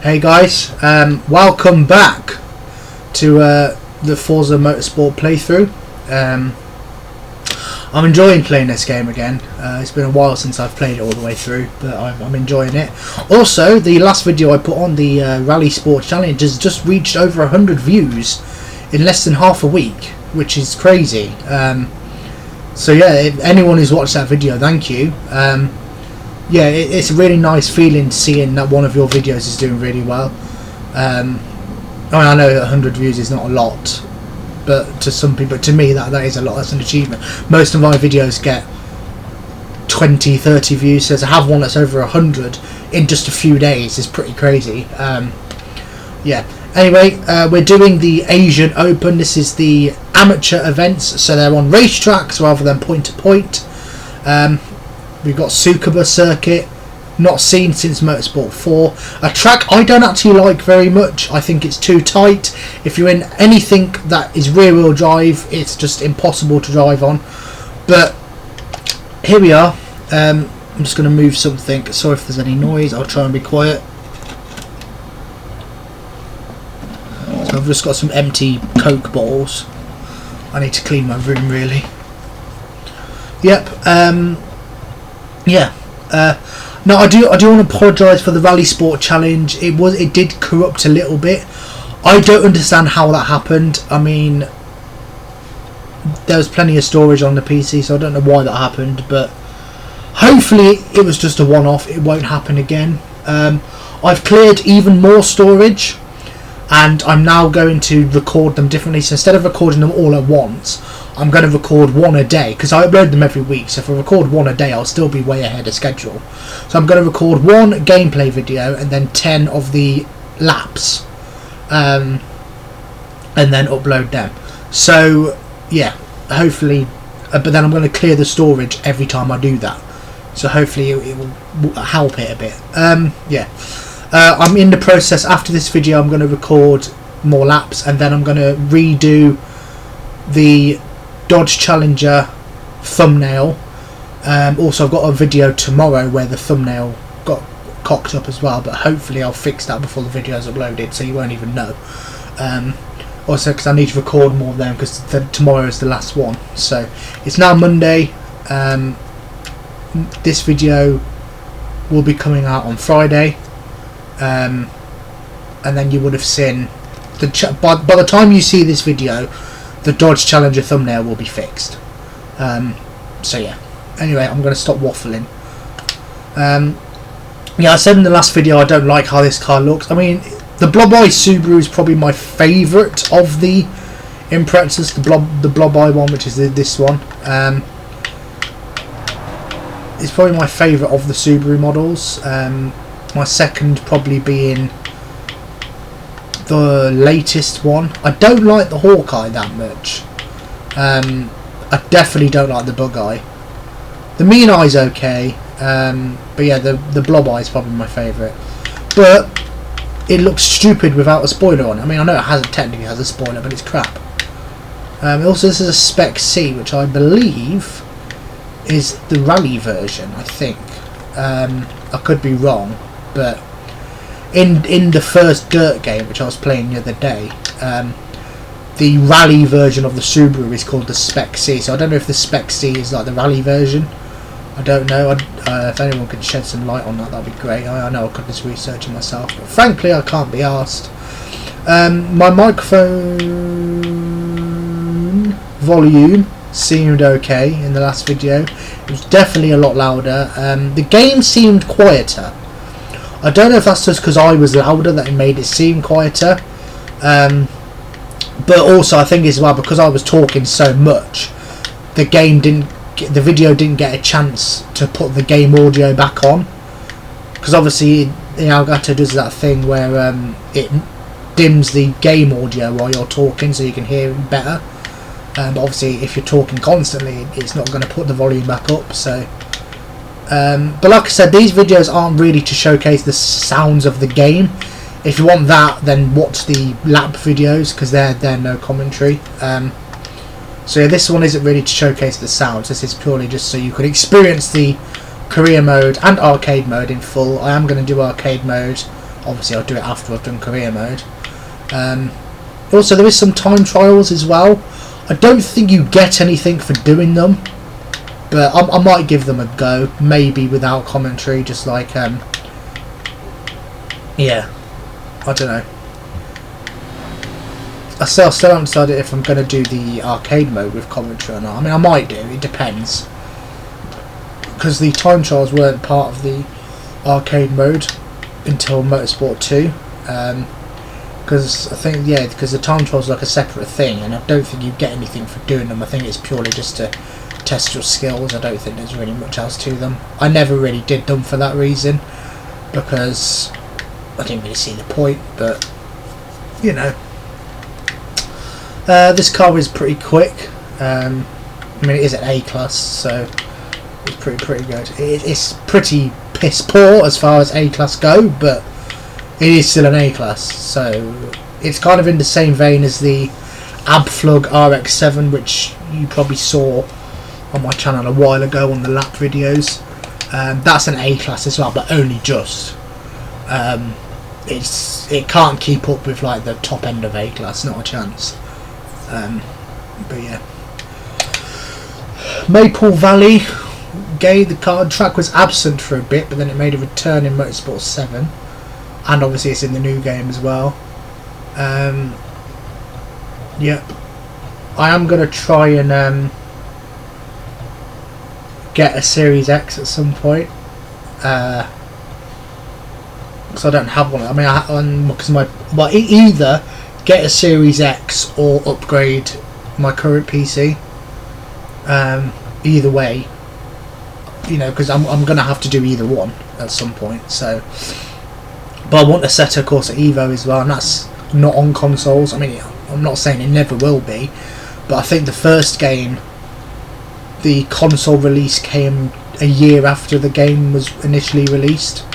Hey guys, welcome back to the Forza Motorsport playthrough. I'm enjoying playing this game again. It's been a while since I've played it all the way through, but I'm enjoying it. Also, the last video I put on, the Rally Sport Challenge, has just reached over 100 views in less than half a week, which is crazy. So yeah, if anyone who's watched that video, thank you. Yeah, it's a really nice feeling seeing that one of your videos is doing really well. I mean, I know 100 views is not a lot, but to some people, to me, that is a lot. That's an achievement. Most of my videos get 20, 30 views, so to have one that's over 100 in just a few days is pretty crazy. Yeah. Anyway, we're doing the Asian Open. This is the amateur events, so they're on racetracks rather than point to point. We've got Tsukuba circuit, not seen since Motorsport 4. A track I don't actually like very much. I think it's too tight. If you're in anything that is rear wheel drive, it's just impossible to drive on. But here we are. I'm just going to move something. Sorry if there's any noise. I'll try and be quiet. So I've just got some empty Coke bottles. I need to clean my room really. Yep. Yeah. No, I do want to apologise for the Rally Sport Challenge. It did corrupt a little bit. I don't understand how that happened. I mean, there was plenty of storage on the PC, so I don't know why that happened. But hopefully, it was just a one-off. It won't happen again. I've cleared even more storage, and I'm now going to record them differently. So instead of recording them all at once, I'm going to record one a day, because I upload them every week, so if I record one a day I'll still be way ahead of schedule. So I'm going to record one gameplay video and then 10 of the laps, and then upload them. So yeah, hopefully, but then I'm going to clear the storage every time I do that, so hopefully it will help it a bit. Yeah, I'm in the process. After this video I'm going to record more laps, and then I'm going to redo the Dodge Challenger thumbnail. Also I've got a video tomorrow where the thumbnail got cocked up as well, but hopefully I'll fix that before the video is uploaded, so you won't even know. Also because I need to record more of them, because tomorrow is the last one. So it's now Monday. This video will be coming out on Friday, and then you would have seen by the time you see this video, the Dodge Challenger thumbnail will be fixed. So yeah. Anyway, I'm going to stop waffling. Yeah, I said in the last video I don't like how this car looks. I mean, the Blob Eye Subaru is probably my favourite of the Imprezas. The Blob Eye one, which is this one. It's probably my favourite of the Subaru models. My second probably being the latest one. I don't like the Hawkeye that much. I definitely don't like the Bug Eye. The Mean Eye's okay, but yeah, the Blob Eye is probably my favourite. But it looks stupid without a spoiler on it. I mean, I know it technically has a spoiler, but it's crap. Also, this is a Spec C, which I believe is the rally version, I think. I could be wrong, but in the first Dirt game, which I was playing the other day, the rally version of the Subaru is called the Spec C. So I don't know if the Spec C is like the rally version. I don't know. If anyone could shed some light on that, that'd be great. I know I could just research it myself, but frankly I can't be asked. My microphone volume seemed okay in the last video. It was definitely a lot louder. The game seemed quieter. I don't know if that's just because I was louder that it made it seem quieter, but also I think as well because I was talking so much, the video didn't get a chance to put the game audio back on, because obviously the Elgato does that thing where it dims the game audio while you're talking so you can hear it better. But obviously if you're talking constantly, it's not going to put the volume back up. So but like I said, these videos aren't really to showcase the sounds of the game. If you want that, then watch the lap videos, because they're no commentary. So yeah, this one isn't really to showcase the sounds. This is purely just so you could experience the career mode and arcade mode in full. I am going to do arcade mode Obviously I'll do it after I've done career mode. Also there is some time trials as well. I don't think you get anything for doing them, but I might give them a go, maybe without commentary, just like yeah, I don't know. I still haven't decided if I'm going to do the arcade mode with commentary or not. I mean, I might do, it depends, because the time trials weren't part of the arcade mode until Motorsport 2, because I think, yeah, because the time trials are like a separate thing, and I don't think you get anything for doing them. I think it's purely just to test your skills. I don't think there's really much else to them. I never really did them for that reason, because I didn't really see the point, but you know. This car is pretty quick. I mean, it is an A class, so it's pretty good. It's pretty piss poor as far as A class go, but it is still an A class. So it's kind of in the same vein as the Abflug RX-7, which you probably saw on my channel a while ago on the lap videos. That's an A class as well, but only just. It can't keep up with like the top end of A class, not a chance. But yeah, Maple Valley, the card track was absent for a bit, but then it made a return in Motorsport 7, and obviously it's in the new game as well. Yeah, I am going to try and get a Series X at some point, because I don't have one. I mean, because either get a Series X or upgrade my current PC. Either way, you know, because I'm going to have to do either one at some point. So, but I want a Assetto Corsa Evo as well, and that's not on consoles. I mean, I'm not saying it never will be, but I think the first game, the console release came a year after the game was initially released.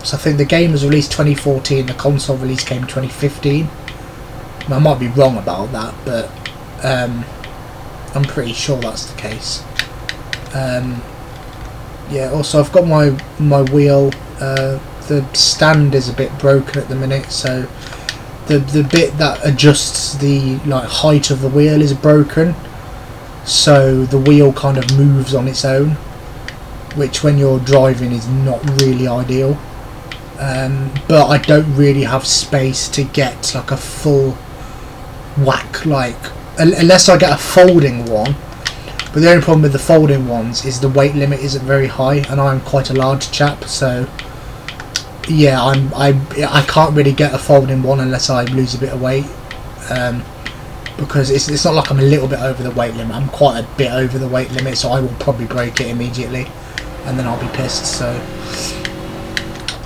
So I think the game was released 2014, the console release came 2015. I might be wrong about that, but I'm pretty sure that's the case. Yeah, also I've got my wheel, the stand is a bit broken at the minute, so the bit that adjusts the height of the wheel is broken, so the wheel kind of moves on its own, which when you're driving is not really ideal. But I don't really have space to get like a full whack, unless I get a folding one. But the only problem with the folding ones is the weight limit isn't very high, and I'm quite a large chap, so yeah, I can't really get a folding one unless I lose a bit of weight, because it's not like I'm a little bit over the weight limit. I'm quite a bit over the weight limit, so I will probably break it immediately, and then I'll be pissed. So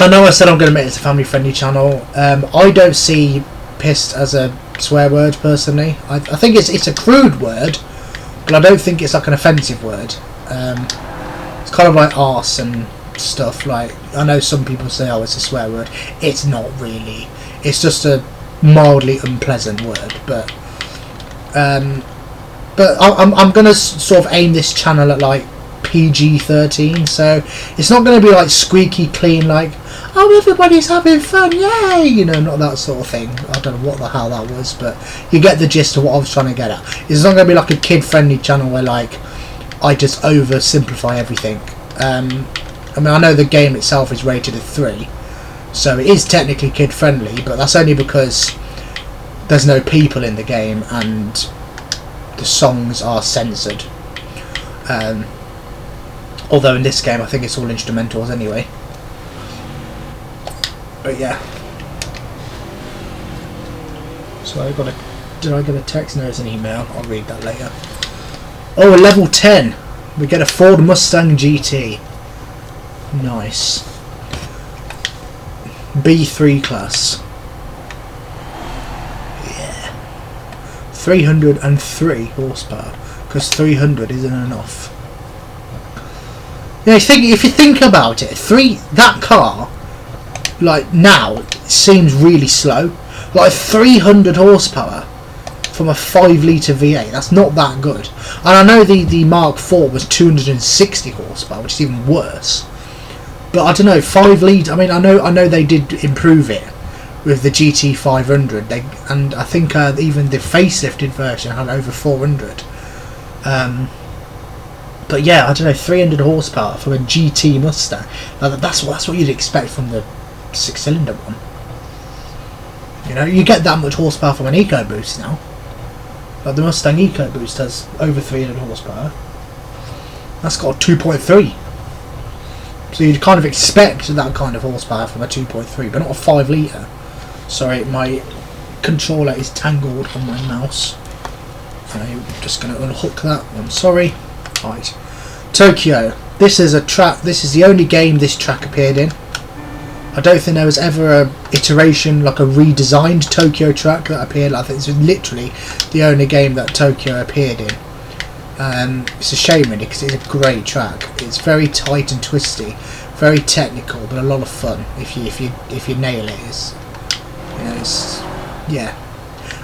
I know I said I'm going to make this a family friendly channel. I don't see pissed as a swear word personally. I think it's a crude word, but I don't think it's like an offensive word. It's kind of like arse and stuff. Like, I know some people say, oh, it's a swear word. It's not really. It's just a mildly unpleasant word. But I'm going to sort of aim this channel at like PG-13, so it's not going to be like squeaky clean, like, oh, everybody's having fun, yay, you know, not that sort of thing. I don't know what the hell that was, but you get the gist of what I was trying to get at. It's not going to be like a kid-friendly channel where like I just oversimplify everything. I mean, I know the game itself is rated at 3, so it is technically kid-friendly, but that's only because there's no people in the game and the songs are censored. Although in this game I think it's all instrumentals anyway. But yeah. So did I get a text? No, it's an email. I'll read that later. Oh, level 10. We get a Ford Mustang GT. Nice. B3 class. Yeah. 303 horsepower. Because 300 isn't enough. Yeah, if you think about it, that car, like now, seems really slow. Like 300 horsepower from a 5 litre V8, that's not that good. And I know the Mark IV was 260 horsepower, which is even worse. But I don't know, 5 litre. I mean, I know they did improve it with the GT 500. And I think even the facelifted version had over 400. But yeah, I don't know, 300 horsepower from a GT Mustang. Now, that's what you'd expect from the 6-cylinder one. You know, you get that much horsepower from an EcoBoost now. Like the Mustang EcoBoost has over 300 horsepower. That's got a 2.3. So you'd kind of expect that kind of horsepower from a 2.3, but not a 5 litre. Sorry, my controller is tangled on my mouse. I'm just going to unhook that one. Sorry. Right. Tokyo. This is a track. This is the only game this track appeared in. I don't think there was ever a iteration, like a redesigned Tokyo track that appeared. I think this was literally the only game that Tokyo appeared in. It's a shame really, because it's a great track. It's very tight and twisty, very technical, but a lot of fun if you nail it. Yeah.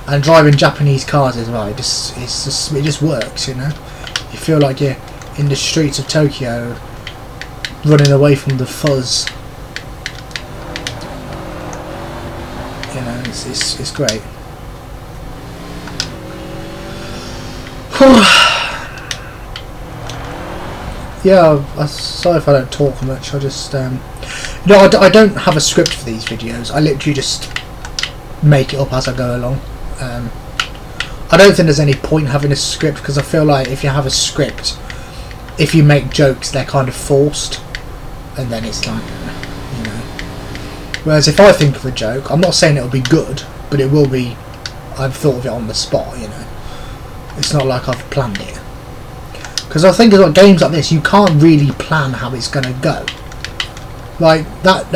And driving Japanese cars as well. It just works, you know. You feel like you're in the streets of Tokyo, running away from the fuzz. You know, it's great. Yeah, I'm sorry if I don't talk much. I just no, I don't have a script for these videos. I literally just make it up as I go along. I don't think there's any point having a script, because I feel like if you have a script, if you make jokes, they're kind of forced, and then it's like, you know. Whereas if I think of a joke, I'm not saying it'll be good, but it will be. I've thought of it on the spot, you know. It's not like I've planned it. Because I think about games like this, you can't really plan how it's going to go. Like that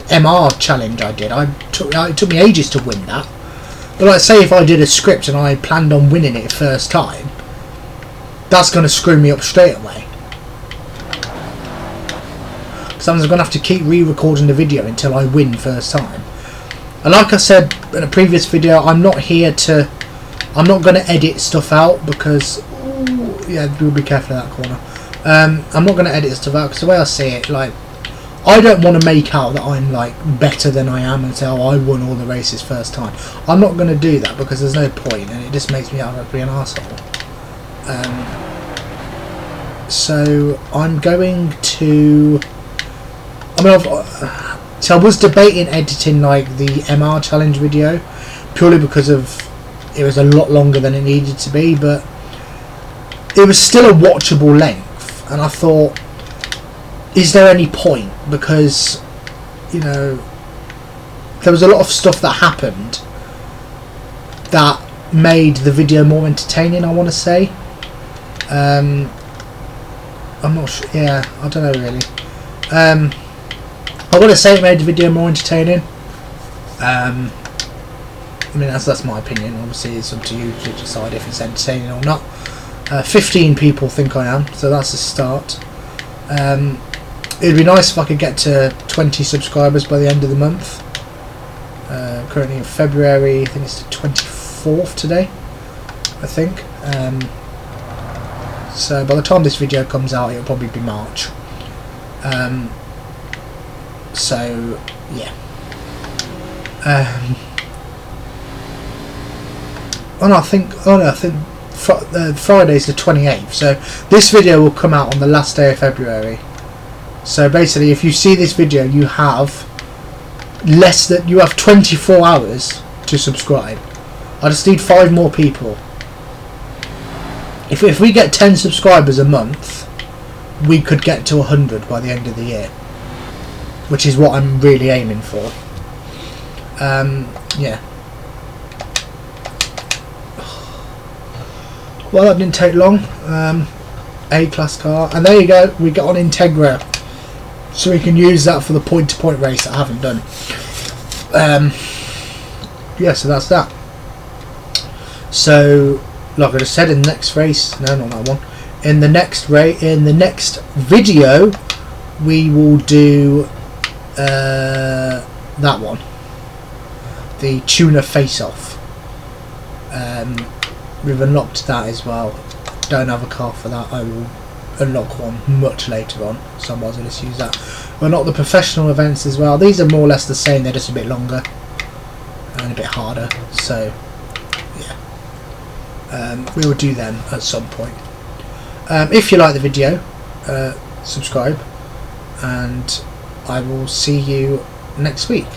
MR challenge I did, it took me ages to win that. But like, say if I did a script and I planned on winning it first time, that's going to screw me up straight away. Because I'm going to have to keep re-recording the video until I win first time. And like I said in a previous video, I'm not going to edit stuff out because... yeah, we'll be careful of that corner. I'm not going to edit stuff out because the way I see it, like, I don't want to make out that I'm like better than I am and say, oh, I won all the races first time. I'm not going to do that because there's no point, and it just makes me out like be an arsehole. So I'm going to. I mean, so I was debating editing like the MR challenge video purely because of it was a lot longer than it needed to be, but it was still a watchable length, and I thought, is there any point? Because, you know, there was a lot of stuff that happened that made the video more entertaining, I want to say. I'm not sure. Yeah, I don't know really. I want to say it made the video more entertaining. I mean, that's my opinion. Obviously, it's up to you to decide if it's entertaining or not. 15 people think I am, so that's a start. It'd be nice if I could get to 20 subscribers by the end of the month. Currently in February, I think it's the 24th today, I think. So by the time this video comes out, it'll probably be March. So yeah. I think Friday's the 28th, so this video will come out on the last day of February. So basically, if you see this video, you have 24 hours to subscribe. I just need 5 more people. If we get 10 subscribers a month, we could get to 100 by the end of the year, which is what I'm really aiming for. Yeah. Well, that didn't take long. A-class car, and there you go. We got on Integra, so we can use that for the point-to-point race that I haven't done. Yeah, so that's that. So, like I just said, in the next race, no, not that one. In the next video, we will do that one, the tuner face-off. We've unlocked that as well. Don't have a car for that. I will unlock one much later on, so I might as well just use that. Well, not the professional events as well. These are more or less the same, they're just a bit longer and a bit harder, so yeah, we will do them at some point. If you like the video, subscribe, and I will see you next week.